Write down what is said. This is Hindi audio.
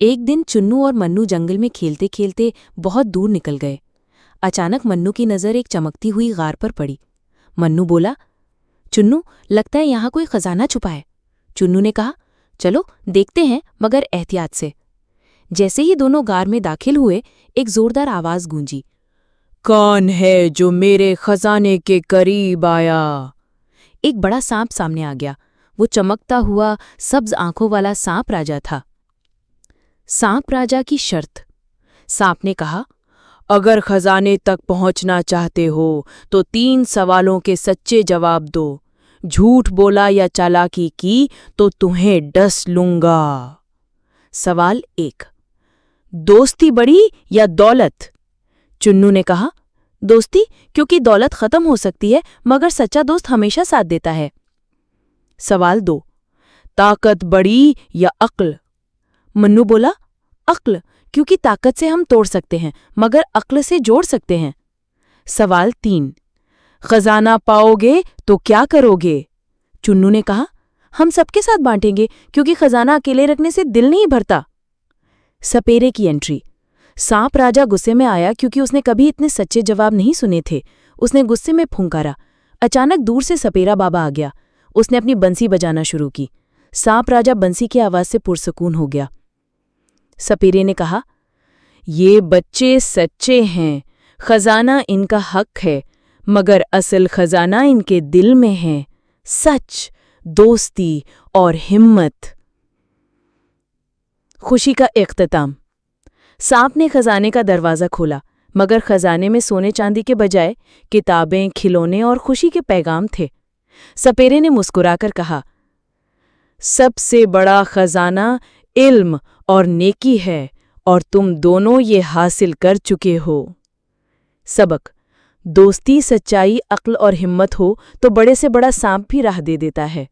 एक दिन चुन्नू और मन्नू जंगल में खेलते खेलते बहुत दूर निकल गए। अचानक मन्नू की नज़र एक चमकती हुई गार पर पड़ी। मन्नू बोला, चुन्नू, लगता है यहाँ कोई खजाना छुपा है। चुन्नू ने कहा, चलो देखते हैं, मगर एहतियात से। जैसे ही दोनों गार में दाखिल हुए, एक जोरदार आवाज गूंजी, कौन है जो मेरे खजाने के करीब आया? एक बड़ा सांप सामने आ गया। वो चमकता हुआ सब्ज आंखों वाला सांप राजा था। सांप राजा की शर्त। सांप ने कहा, अगर खजाने तक पहुंचना चाहते हो तो 3 सवालों के सच्चे जवाब दो। झूठ बोला या चालाकी की तो तुम्हें डस लूंगा। सवाल 1, दोस्ती बड़ी या दौलत? चुन्नू ने कहा, दोस्ती, क्योंकि दौलत खत्म हो सकती है मगर सच्चा दोस्त हमेशा साथ देता है। सवाल 2, ताकत बड़ी या अक्ल? मन्नू बोला, अक्ल, क्योंकि ताकत से हम तोड़ सकते हैं मगर अक्ल से जोड़ सकते हैं। सवाल 3, खजाना पाओगे तो क्या करोगे? चुन्नू ने कहा, हम सबके साथ बांटेंगे, क्योंकि खजाना अकेले रखने से दिल नहीं भरता। सपेरे की एंट्री। सांप राजा गुस्से में आया क्योंकि उसने कभी इतने सच्चे जवाब नहीं सुने थे। उसने गुस्से में फुंकारा। अचानक दूर से सपेरा बाबा आ गया। उसने अपनी बंसी बजाना शुरू की। सांप राजा बंसी की आवाज से पुरसकून हो गया। सपेरे ने कहा, ये बच्चे सच्चे हैं, खजाना इनका हक है, मगर असल खजाना इनके दिल में है। सच, दोस्ती और हिम्मत। खुशी का इख्तिताम। सांप ने खजाने का दरवाज़ा खोला, मगर खजाने में सोने चांदी के बजाय किताबें, खिलौने और खुशी के पैगाम थे। सपेरे ने मुस्कुराकर कहा, सबसे बड़ा खजाना इल्म और नेकी है, और तुम दोनों ये हासिल कर चुके हो। सबक। दोस्ती, सच्चाई, अक्ल और हिम्मत हो तो बड़े से बड़ा सांप भी राह दे देता है।